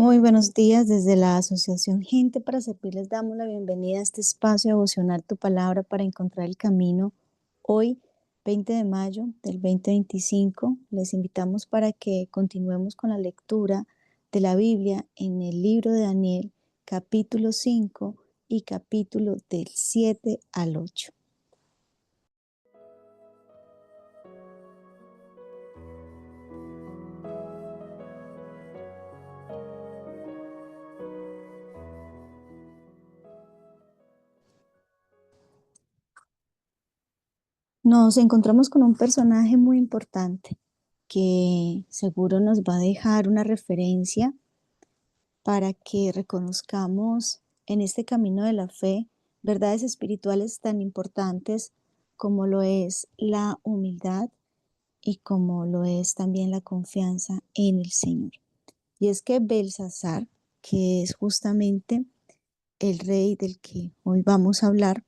Muy buenos días desde la Asociación Gente para Servir. Les damos la bienvenida a este espacio devocional Tu Palabra para encontrar el camino. Hoy, 20 de mayo del 2025, les invitamos para que continuemos con la lectura de la Biblia en el libro de Daniel, capítulo 5 y capítulo del 7 al 8. Nos encontramos con un personaje muy importante que seguro nos va a dejar una referencia para que reconozcamos en este camino de la fe verdades espirituales tan importantes como lo es la humildad y como lo es también la confianza en el Señor. Y es que Belsasar, que es justamente el rey del que hoy vamos a hablar,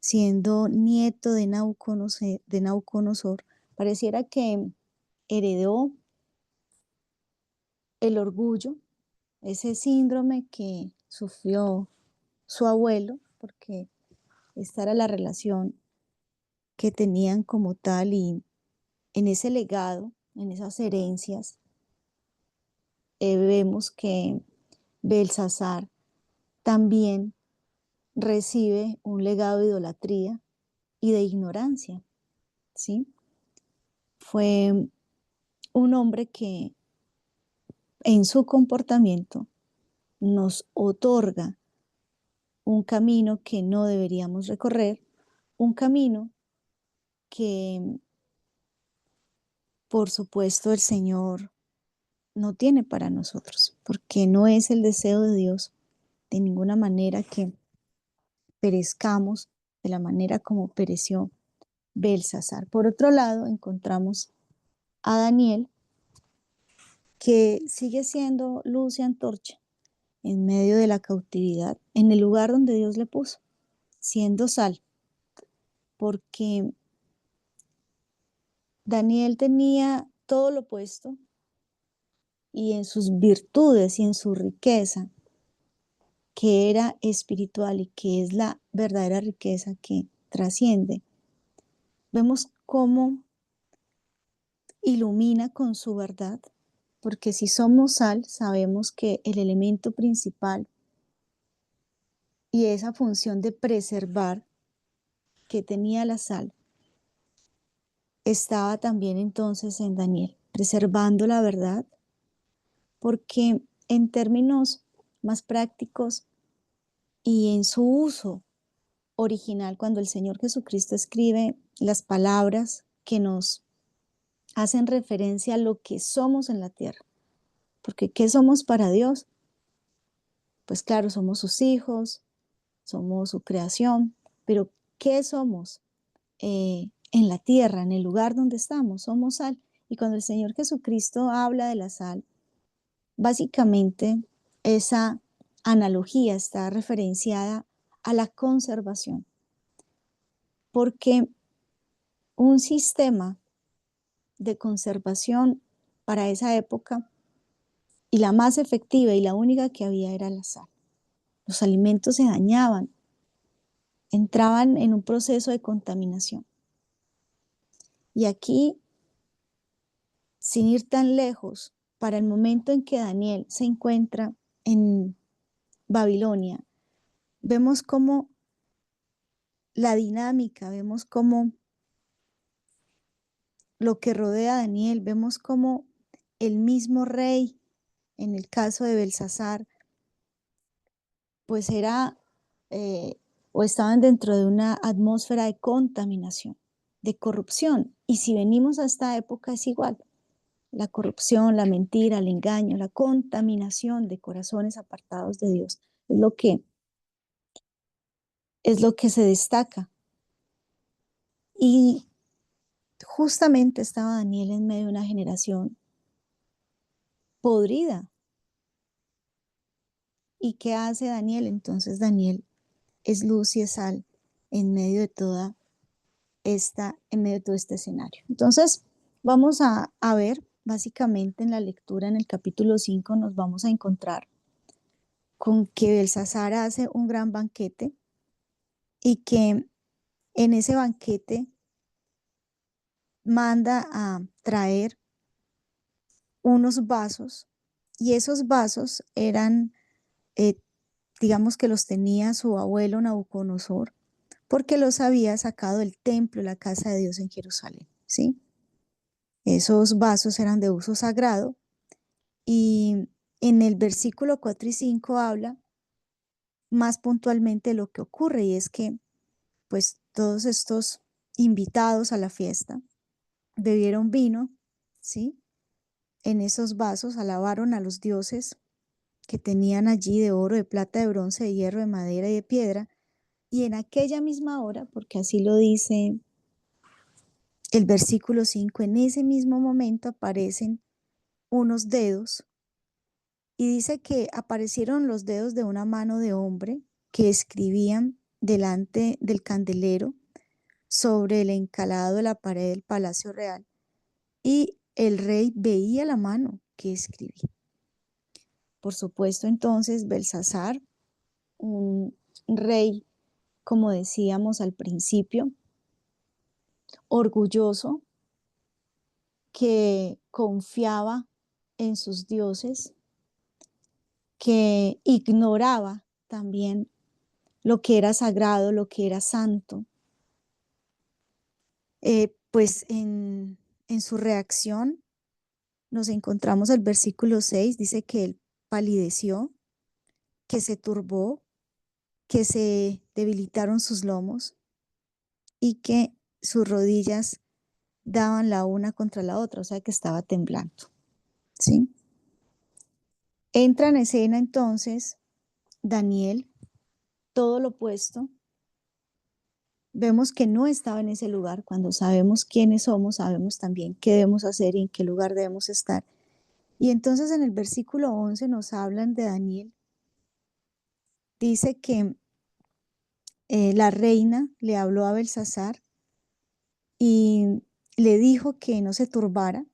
siendo nieto de Nabucodonosor, pareciera que heredó el orgullo, ese síndrome que sufrió su abuelo, porque esta era la relación que tenían como tal, y en ese legado, en esas herencias, vemos que Belsasar también recibe un legado de idolatría y de ignorancia, ¿sí? Fue un hombre que en su comportamiento nos otorga un camino que no deberíamos recorrer, un camino que, por supuesto, el Señor no tiene para nosotros, porque no es el deseo de Dios de ninguna manera que perezcamos de la manera como pereció Belsasar. Por otro lado, encontramos a Daniel, que sigue siendo luz y antorcha en medio de la cautividad, en el lugar donde Dios le puso, siendo sal, porque Daniel tenía todo lo opuesto, y en sus virtudes y en su riqueza, que era espiritual y que es la verdadera riqueza que trasciende, vemos cómo ilumina con su verdad, porque si somos sal, sabemos que el elemento principal y esa función de preservar que tenía la sal estaba también entonces en Daniel, preservando la verdad, porque en términos más prácticos y en su uso original, cuando el Señor Jesucristo escribe las palabras que nos hacen referencia a lo que somos en la tierra, porque ¿qué somos para Dios? Pues claro, somos sus hijos, somos su creación, pero ¿qué somos en la tierra, en el lugar donde estamos? Somos sal. Y cuando el Señor Jesucristo habla de la sal, básicamente esa analogía está referenciada a la conservación, porque un sistema de conservación para esa época, y la más efectiva y la única que había, era la sal. Los alimentos se dañaban, entraban en un proceso de contaminación. Y aquí, sin ir tan lejos, para el momento en que Daniel se encuentra en Babilonia, vemos cómo la dinámica, vemos cómo lo que rodea a Daniel, vemos cómo el mismo rey, en el caso de Belsasar, pues era o estaban dentro de una atmósfera de contaminación, de corrupción. Y si venimos a esta época es igual. La corrupción, la mentira, el engaño, la contaminación de corazones apartados de Dios es lo que se destaca. Y justamente estaba Daniel en medio de una generación podrida. ¿Y qué hace Daniel? Entonces Daniel es luz y es sal en medio de en medio de todo este escenario. Entonces, vamos a ver básicamente en la lectura en el capítulo 5 nos vamos a encontrar con que Belsasar hace un gran banquete y que en ese banquete manda a traer unos vasos y esos vasos eran, eh, digamos que los tenía su abuelo Nabucodonosor porque los había sacado del templo, la casa de Dios en Jerusalén, ¿sí? Esos vasos eran de uso sagrado y en el versículo 4 y 5 habla más puntualmente lo que ocurre y es que pues todos estos invitados a la fiesta bebieron vino, ¿sí? En esos vasos alabaron a los dioses que tenían allí de oro, de plata, de bronce, de hierro, de madera y de piedra. Y en aquella misma hora, porque así lo dice el versículo 5, en ese mismo momento aparecen unos dedos y dice que aparecieron los dedos de una mano de hombre que escribían delante del candelero sobre el encalado de la pared del palacio real y el rey veía la mano que escribía. Por supuesto, entonces Belsasar, un rey, como decíamos al principio, orgulloso, que confiaba en sus dioses, que ignoraba también lo que era sagrado, lo que era santo, pues en su reacción nos encontramos el versículo 6, dice que él palideció, que se turbó, que se debilitaron sus lomos y que sus rodillas daban la una contra la otra, o sea que estaba temblando, ¿sí? Entra en escena entonces Daniel, todo lo opuesto. Vemos que no estaba en ese lugar. Cuando sabemos quiénes somos, sabemos también qué debemos hacer y en qué lugar debemos estar. Y entonces en el versículo 11 nos hablan de Daniel. Dice que la reina le habló a Belsasar y le dijo que no se turbara,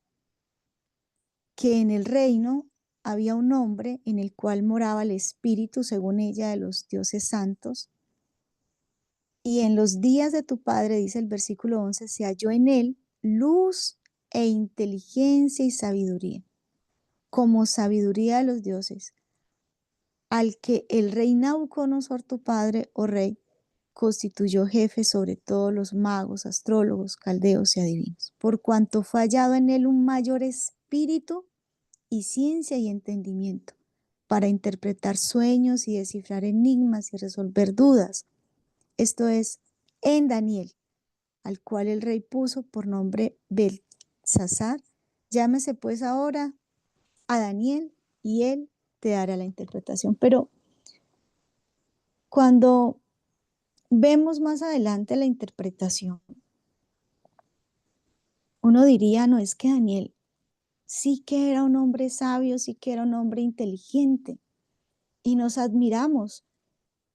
que en el reino había un hombre en el cual moraba el espíritu, según ella, de los dioses santos. Y en los días de tu padre, dice el versículo 11, se halló en él luz e inteligencia y sabiduría, como sabiduría de los dioses, al que el rey Nabucodonosor, tu padre, oh rey, constituyó jefe sobre todos los magos, astrólogos, caldeos y adivinos, por cuanto fue hallado en él un mayor espíritu y ciencia y entendimiento, para interpretar sueños y descifrar enigmas y resolver dudas. Esto es en Daniel, al cual el rey puso por nombre Belsasar. Llámese pues ahora a Daniel y él te dará la interpretación. Pero cuando vemos más adelante la interpretación, uno diría, no, es que Daniel sí que era un hombre sabio, sí que era un hombre inteligente y nos admiramos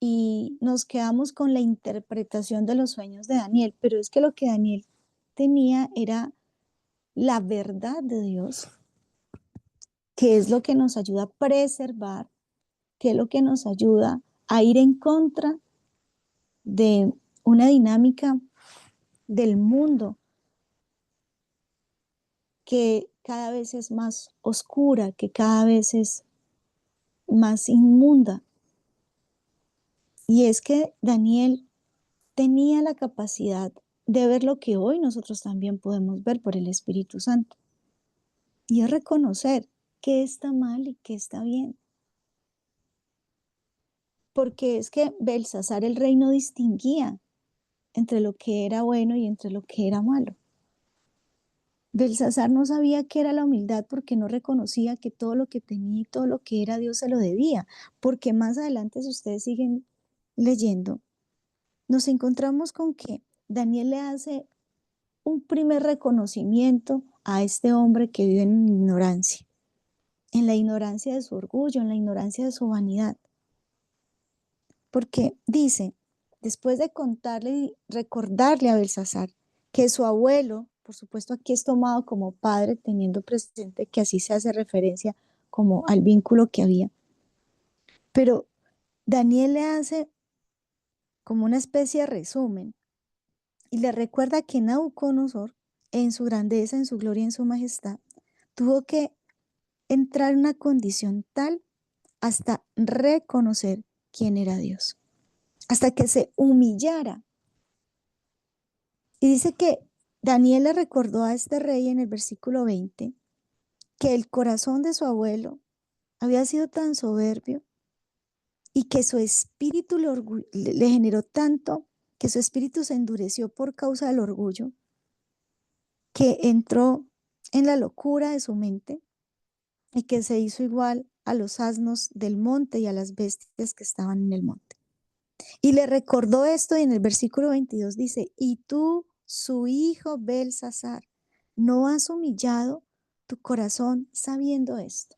y nos quedamos con la interpretación de los sueños de Daniel, pero es que lo que Daniel tenía era la verdad de Dios, que es lo que nos ayuda a preservar, que es lo que nos ayuda a ir en contra de una dinámica del mundo que cada vez es más oscura, que cada vez es más inmunda. Y es que Daniel tenía la capacidad de ver lo que hoy nosotros también podemos ver por el Espíritu Santo. Y es reconocer qué está mal y qué está bien. Porque es que Belsasar el rey no distinguía entre lo que era bueno y entre lo que era malo. Belsasar no sabía qué era la humildad porque no reconocía que todo lo que tenía y todo lo que era Dios se lo debía. Porque más adelante, si ustedes siguen leyendo, nos encontramos con que Daniel le hace un primer reconocimiento a este hombre que vive en la ignorancia de su orgullo, en la ignorancia de su vanidad. Porque dice, después de contarle y recordarle a Belsasar que su abuelo, por supuesto aquí es tomado como padre, teniendo presente que así se hace referencia como al vínculo que había. Pero Daniel le hace como una especie de resumen y le recuerda que Nabucodonosor, en su grandeza, en su gloria, en su majestad, tuvo que entrar en una condición tal hasta reconocer quién era Dios, hasta que se humillara. Y dice que Daniel le recordó a este rey en el versículo 20 que el corazón de su abuelo había sido tan soberbio y que su espíritu le generó tanto, que su espíritu se endureció por causa del orgullo, que entró en la locura de su mente y que se hizo igual a los asnos del monte y a las bestias que estaban en el monte. Y le recordó esto y en el versículo 22 dice, y tú, su hijo Belsasar, ¿no has humillado tu corazón sabiendo esto?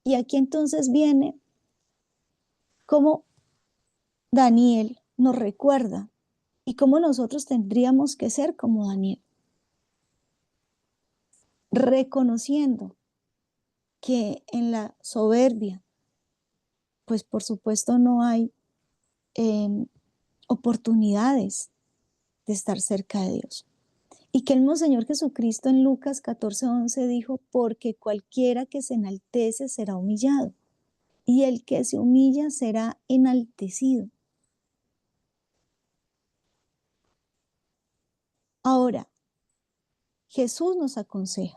Y aquí entonces viene cómo Daniel nos recuerda y cómo nosotros tendríamos que ser como Daniel, reconociendo que en la soberbia, pues por supuesto no hay oportunidades de estar cerca de Dios. Y que el mismo Señor Jesucristo en Lucas 14:11 dijo, porque cualquiera que se enaltece será humillado, y el que se humilla será enaltecido. Ahora, Jesús nos aconseja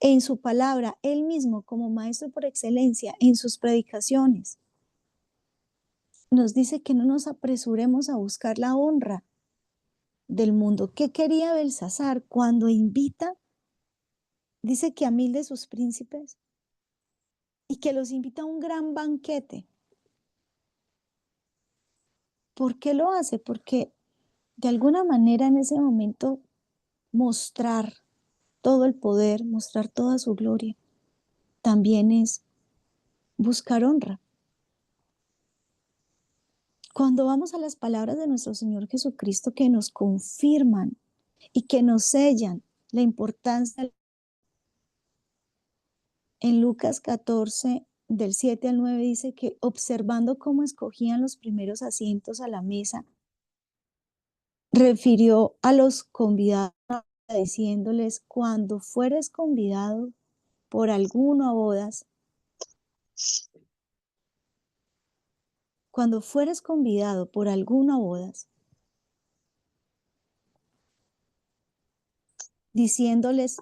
en su palabra, él mismo como maestro por excelencia, en sus predicaciones. Nos dice que no nos apresuremos a buscar la honra del mundo. ¿Qué quería Belsasar cuando invita? Dice que a 1000 de sus príncipes y que los invita a un gran banquete. ¿Por qué lo hace? Porque de alguna manera en ese momento mostrar todo el poder, mostrar toda su gloria, también es buscar honra. Cuando vamos a las palabras de nuestro Señor Jesucristo que nos confirman y que nos sellan la importancia, en Lucas 14, del 7 al 9 dice que observando cómo escogían los primeros asientos a la mesa, refirió a los convidados diciéndoles, cuando fueres convidado por alguno a bodas, cuando fueres convidado por alguno a bodas, diciéndoles,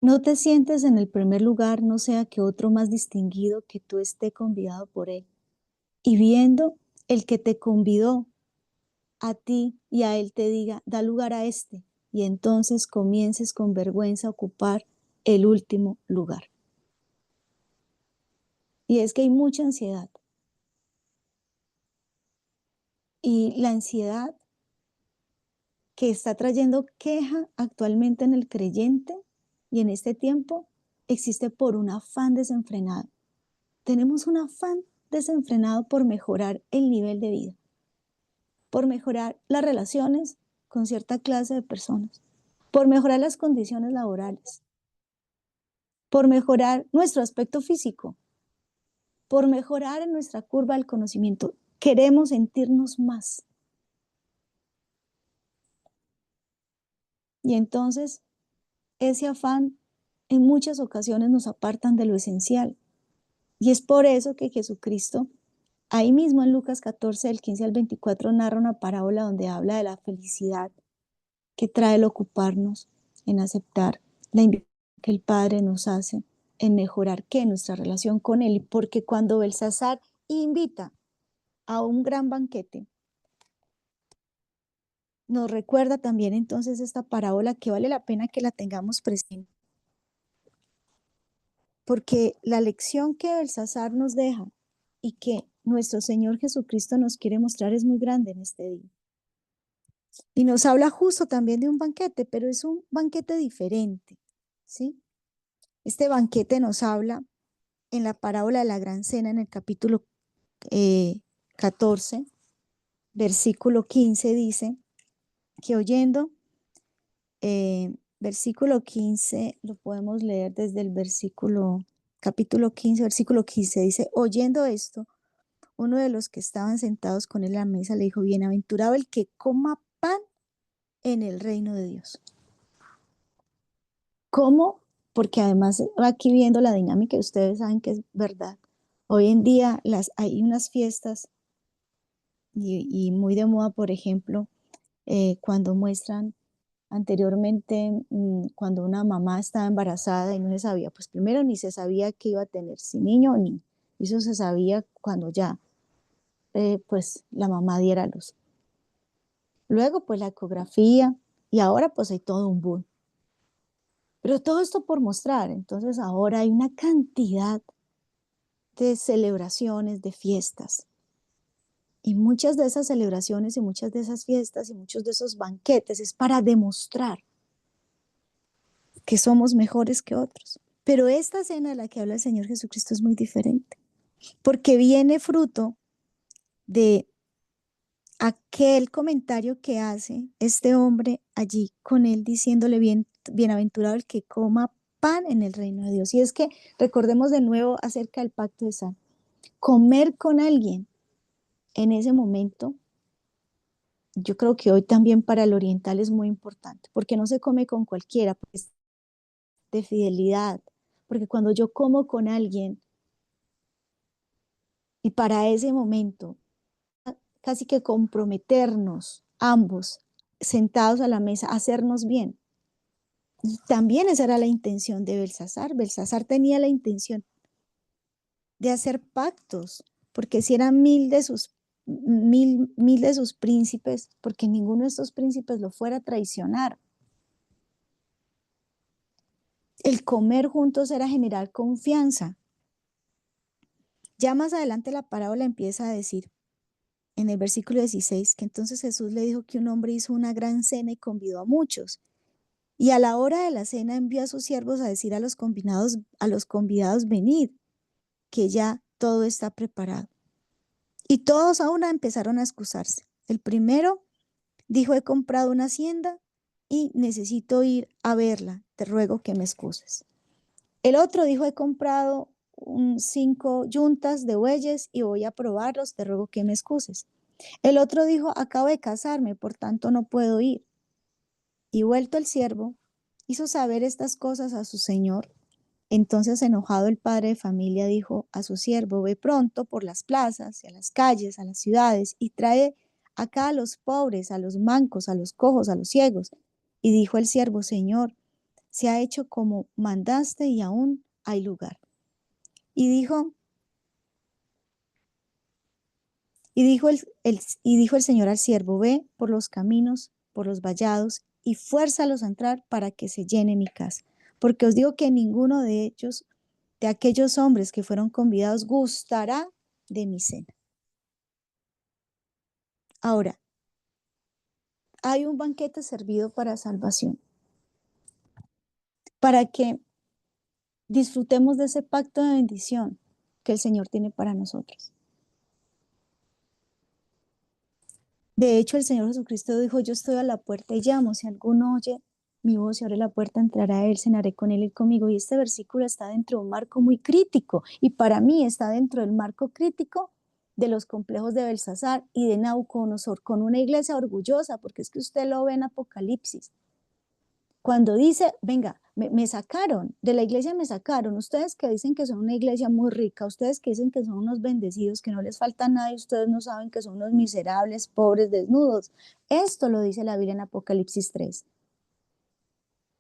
no te sientes en el primer lugar, no sea que otro más distinguido que tú esté convidado por él. Y viendo el que te convidó a ti y a él te diga, da lugar a este, y entonces comiences con vergüenza a ocupar el último lugar. Y es que hay mucha ansiedad. Y la ansiedad que está trayendo queja actualmente en el creyente y en este tiempo existe por un afán desenfrenado. Tenemos un afán desenfrenado por mejorar el nivel de vida, por mejorar las relaciones con cierta clase de personas, por mejorar las condiciones laborales, por mejorar nuestro aspecto físico, por mejorar en nuestra curva del conocimiento. Queremos sentirnos más. Y entonces ese afán en muchas ocasiones nos apartan de lo esencial. Y es por eso que Jesucristo, ahí mismo en Lucas 14, del 15 al 24, narra una parábola donde habla de la felicidad que trae el ocuparnos en aceptar la invitación que el Padre nos hace en mejorar ¿qué? Nuestra relación con Él. Porque cuando Belsasar invita a un gran banquete, nos recuerda también entonces esta parábola que vale la pena que la tengamos presente. porque la lección que Belsasar nos deja y que nuestro Señor Jesucristo nos quiere mostrar es muy grande en este día. Y nos habla justo también de un banquete, pero es un banquete diferente, ¿sí? Este banquete nos habla en la parábola de la gran cena, en el capítulo 14, versículo 15, dice que oyendo, versículo 15, lo podemos leer desde el capítulo 15, versículo 15, dice, oyendo esto, uno de los que estaban sentados con él a la mesa le dijo, bienaventurado el que coma pan en el reino de Dios. ¿Cómo? Porque además aquí viendo la dinámica, ustedes saben que es verdad. Hoy en día hay unas fiestas y muy de moda, por ejemplo, cuando muestran anteriormente, cuando una mamá estaba embarazada y no se sabía, pues primero ni se sabía que iba a tener si niño ni, eso se sabía cuando ya, pues la mamá diera a luz. Luego, pues la ecografía y ahora pues hay todo un boom. Pero todo esto por mostrar, entonces ahora hay una cantidad de celebraciones, de fiestas. Y muchas de esas celebraciones y muchas de esas fiestas y muchos de esos banquetes es para demostrar que somos mejores que otros. Pero esta cena de la que habla el Señor Jesucristo es muy diferente, porque viene fruto de aquel comentario que hace este hombre allí con él diciéndole bienaventurado el que coma pan en el reino de Dios. Y es que recordemos de nuevo acerca del pacto de sal. Comer con alguien en ese momento, yo creo que hoy también para el oriental es muy importante, porque no se come con cualquiera, pues de fidelidad, porque cuando yo como con alguien y para ese momento, casi que comprometernos ambos sentados a la mesa, hacernos bien. Y también esa era la intención de Belsasar. Belsasar tenía la intención de hacer pactos, porque si eran mil de sus príncipes, porque ninguno de estos príncipes lo fuera a traicionar. El comer juntos era generar confianza. Ya más adelante la parábola empieza a decir, en el versículo 16, que entonces Jesús le dijo que un hombre hizo una gran cena y convidó a muchos. Y a la hora de la cena envió a sus siervos a decir a los convidados, venid, que ya todo está preparado. Y todos a una empezaron a excusarse. El primero dijo, he comprado una hacienda y necesito ir a verla, te ruego que me excuses. El otro dijo, he comprado 5 yuntas de bueyes y voy a probarlos, te ruego que me excuses. El otro dijo, acabo de casarme, por tanto no puedo ir. Y vuelto el siervo, hizo saber estas cosas a su señor. Entonces, enojado el padre de familia dijo a su siervo, ve pronto por las plazas y a las calles, a las ciudades, y trae acá a los pobres, a los mancos, a los cojos, a los ciegos. Y dijo el siervo, Señor, se ha hecho como mandaste y aún hay lugar. Y dijo, y dijo el Señor al siervo, ve por los caminos, por los vallados, y fuérzalos a entrar para que se llene mi casa. Porque os digo que ninguno de ellos, de aquellos hombres que fueron convidados, gustará de mi cena. Ahora, hay un banquete servido para salvación, para que disfrutemos de ese pacto de bendición que el Señor tiene para nosotros. De hecho, el Señor Jesucristo dijo, yo estoy a la puerta y llamo, si alguno oye mi voz y abre la puerta, entrará a él, cenaré con él y conmigo. Y este versículo está dentro de un marco muy crítico, y para mí está dentro del marco crítico de los complejos de Belsasar y de Nabucodonosor, con una iglesia orgullosa, porque es que usted lo ve en Apocalipsis. Cuando dice, venga, me sacaron, de la iglesia me sacaron, ustedes que dicen que son una iglesia muy rica, ustedes que dicen que son unos bendecidos, que no les falta nada y ustedes no saben que son unos miserables, pobres, desnudos. Esto lo dice la Biblia en Apocalipsis 3.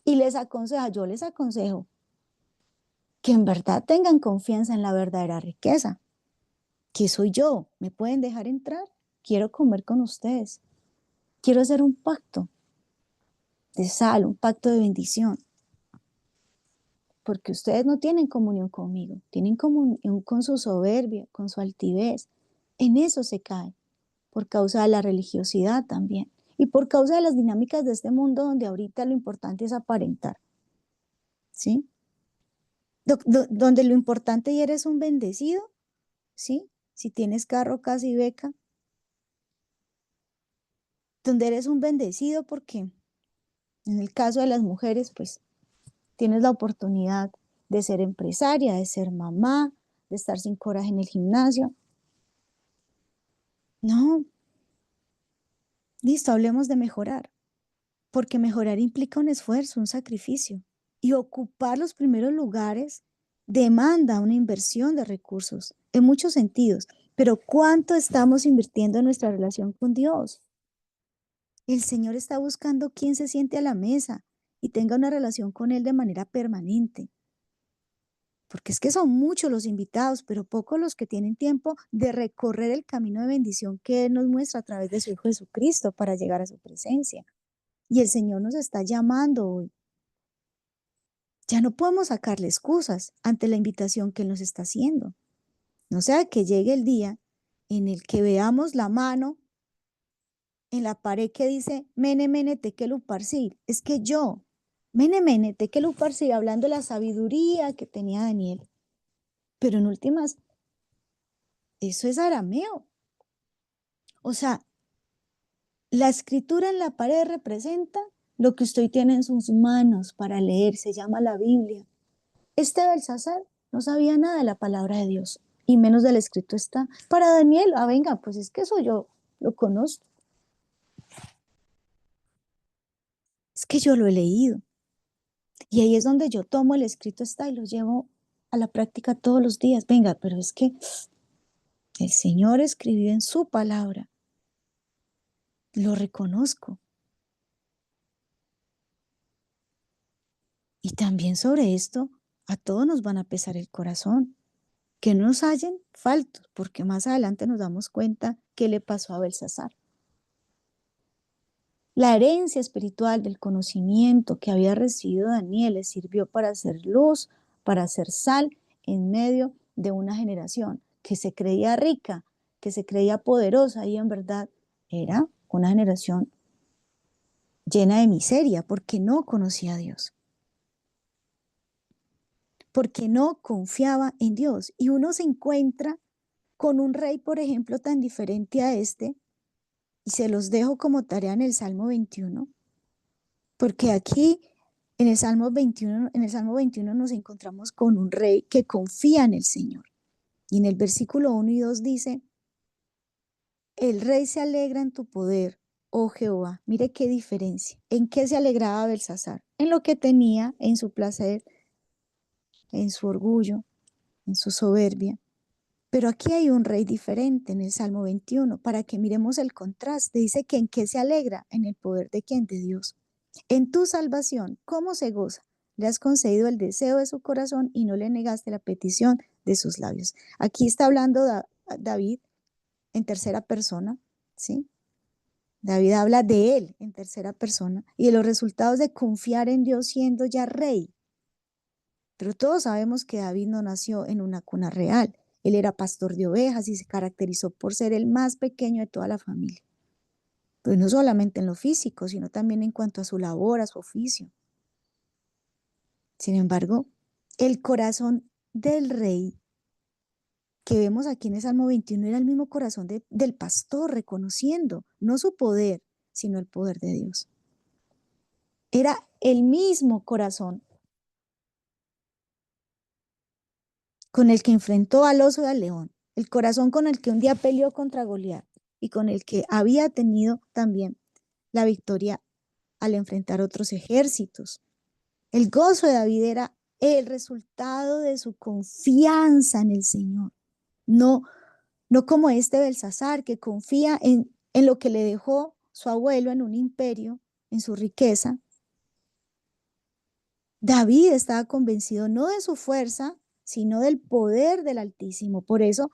Y yo les aconsejo que en verdad tengan confianza en la verdadera riqueza, que soy yo, me pueden dejar entrar, quiero comer con ustedes, quiero hacer un pacto de sal, un pacto de bendición. porque ustedes no tienen comunión conmigo, tienen comunión con su soberbia, con su altivez. En eso se caen, por causa de la religiosidad también, y por causa de las dinámicas de este mundo donde ahorita lo importante es aparentar, ¿sí? Donde lo importante y eres un bendecido, ¿sí? Si tienes carro, casa y beca, donde eres un bendecido porque en el caso de las mujeres, pues tienes la oportunidad de ser empresaria, de ser mamá, de estar 5 horas en el gimnasio. No, listo, hablemos de mejorar, porque mejorar implica un esfuerzo, un sacrificio. Y ocupar los primeros lugares demanda una inversión de recursos en muchos sentidos. Pero ¿cuánto estamos invirtiendo en nuestra relación con Dios? El Señor está buscando quién se siente a la mesa y tenga una relación con Él de manera permanente. Porque es que son muchos los invitados, pero pocos los que tienen tiempo de recorrer el camino de bendición que Él nos muestra a través de su Hijo Jesucristo para llegar a su presencia. Y el Señor nos está llamando hoy. Ya no podemos sacarle excusas ante la invitación que Él nos está haciendo. No sea que llegue el día en el que veamos la mano en la pared que dice Mene, Mene, Tekel, Uparsil. Es que yo, Mene, Mene, Tekel, Uparsil, hablando de la sabiduría que tenía Daniel. Pero en últimas, eso es arameo. O sea, la escritura en la pared representa lo que usted tiene en sus manos para leer, se llama la Biblia. Este Belsasar no sabía nada de la palabra de Dios, y menos del escrito está. Para Daniel, venga, pues es que eso yo lo conozco. Es que yo lo he leído. Y ahí es donde yo tomo el escrito está y lo llevo a la práctica todos los días. Venga, pero es que el Señor escribió en su palabra. Lo reconozco. Y también sobre esto, a todos nos van a pesar el corazón. Que no nos hallen faltos, porque más adelante nos damos cuenta qué le pasó a Belsasar. La herencia espiritual del conocimiento que había recibido Daniel le sirvió para hacer luz, para hacer sal en medio de una generación que se creía rica, que se creía poderosa y en verdad era una generación llena de miseria porque no conocía a Dios, porque no confiaba en Dios. Y uno se encuentra con un rey, por ejemplo, tan diferente a este, y se los dejo como tarea en el Salmo 21, porque aquí en el Salmo 21 nos encontramos con un rey que confía en el Señor. Y en el versículo 1 y 2 dice, el rey se alegra en tu poder, oh Jehová. Mire qué diferencia. ¿En qué se alegraba Belsasar? En lo que tenía, en su placer, en su orgullo, en su soberbia. Pero aquí hay un rey diferente en el Salmo 21, para que miremos el contraste. Dice que en qué se alegra, en el poder de quién, de Dios. En tu salvación, ¿cómo se goza? Le has concedido el deseo de su corazón y no le negaste la petición de sus labios. Aquí está hablando David en tercera persona, ¿sí? David habla de él en tercera persona y de los resultados de confiar en Dios siendo ya rey. Pero todos sabemos que David no nació en una cuna real. Él era pastor de ovejas y se caracterizó por ser el más pequeño de toda la familia. Pues no solamente en lo físico, sino también en cuanto a su labor, a su oficio. Sin embargo, el corazón del rey que vemos aquí en el Salmo 21 era el mismo corazón del pastor, reconociendo no su poder, sino el poder de Dios. Era el mismo corazón con el que enfrentó al oso y al león, el corazón con el que un día peleó contra Goliat y con el que había tenido también la victoria al enfrentar otros ejércitos. El gozo de David era el resultado de su confianza en el Señor. No, no como este Belsasar que confía en lo que le dejó su abuelo en un imperio, en su riqueza. David estaba convencido no de su fuerza, sino del poder del Altísimo. Por eso,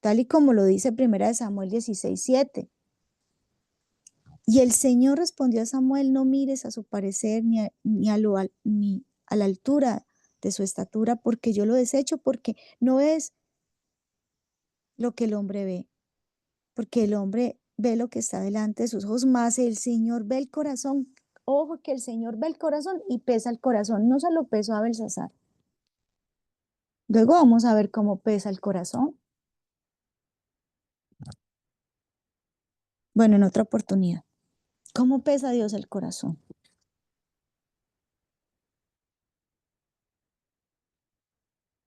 tal y como lo dice 1 Samuel 16:7. Y el Señor respondió a Samuel, no mires a su parecer ni a la altura de su estatura, porque yo lo desecho, porque no es lo que el hombre ve, porque el hombre ve lo que está delante de sus ojos, más el Señor ve el corazón. Ojo que el Señor ve el corazón y pesa el corazón, no se lo pesó a Belsasar. Luego vamos a ver cómo pesa el corazón. Bueno, en otra oportunidad. ¿Cómo pesa Dios el corazón?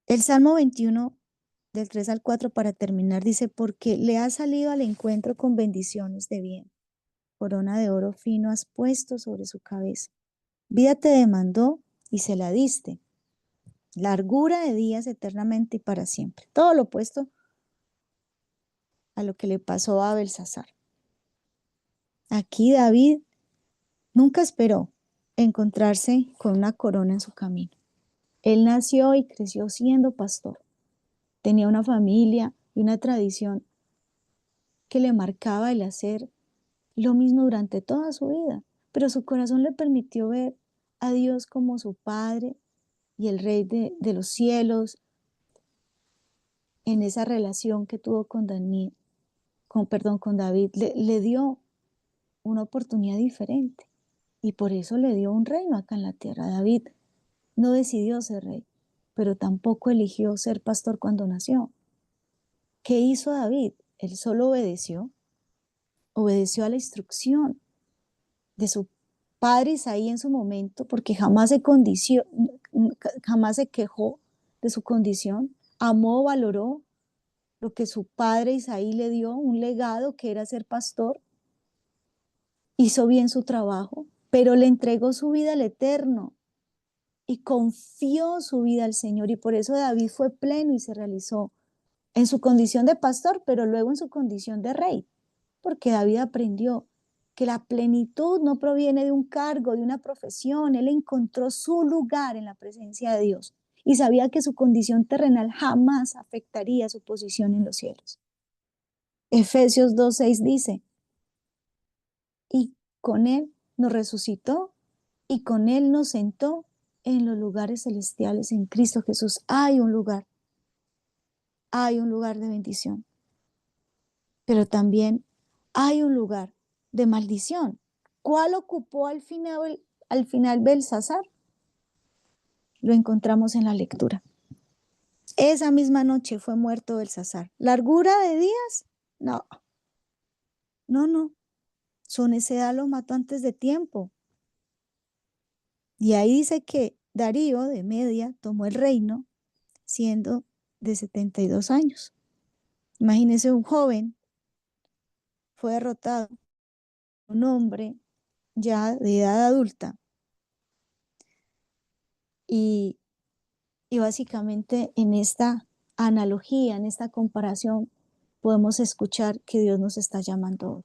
El Salmo 21, del 3 al 4, para terminar, dice, porque le has salido al encuentro con bendiciones de bien. Corona de oro fino has puesto sobre su cabeza. Vida te demandó y se la diste. Largura de días eternamente y para siempre. Todo lo opuesto a lo que le pasó a Belsasar. Aquí David nunca esperó encontrarse con una corona en su camino. Él nació y creció siendo pastor. Tenía una familia y una tradición que le marcaba el hacer lo mismo durante toda su vida, pero su corazón le permitió ver a Dios como su Padre y el Rey de los cielos en esa relación que tuvo con Daniel, con David, le dio una oportunidad diferente y por eso le dio un reino acá en la tierra. David no decidió ser rey, pero tampoco eligió ser pastor cuando nació. ¿Qué hizo David? Él solo obedeció a la instrucción de su padre Isaí en su momento, porque jamás se quejó de su condición, amó, valoró lo que su padre Isaí le dio, un legado que era ser pastor, hizo bien su trabajo, pero le entregó su vida al Eterno y confió su vida al Señor, y por eso David fue pleno y se realizó en su condición de pastor, pero luego en su condición de rey, porque David aprendió que la plenitud no proviene de un cargo, de una profesión. Él encontró su lugar en la presencia de Dios y sabía que su condición terrenal jamás afectaría su posición en los cielos. Efesios 2:6 dice, y con él nos resucitó y con él nos sentó en los lugares celestiales en Cristo Jesús. Hay un lugar de bendición, pero también hay un lugar de maldición. ¿Cuál ocupó al final Belsasar? Lo encontramos en la lectura. Esa misma noche fue muerto Belsasar. ¿Largura de días? No, no, no. Su necedad lo mató antes de tiempo. Y ahí dice que Darío de Media tomó el reino siendo de 72 años. Imagínese un joven, fue derrotado, un hombre ya de edad adulta, y básicamente en esta analogía, en esta comparación, podemos escuchar que Dios nos está llamando hoy.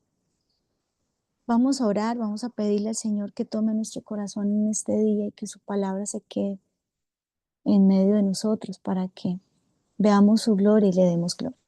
Vamos a orar, vamos a pedirle al Señor que tome nuestro corazón en este día y que su palabra se quede en medio de nosotros para que veamos su gloria y le demos gloria.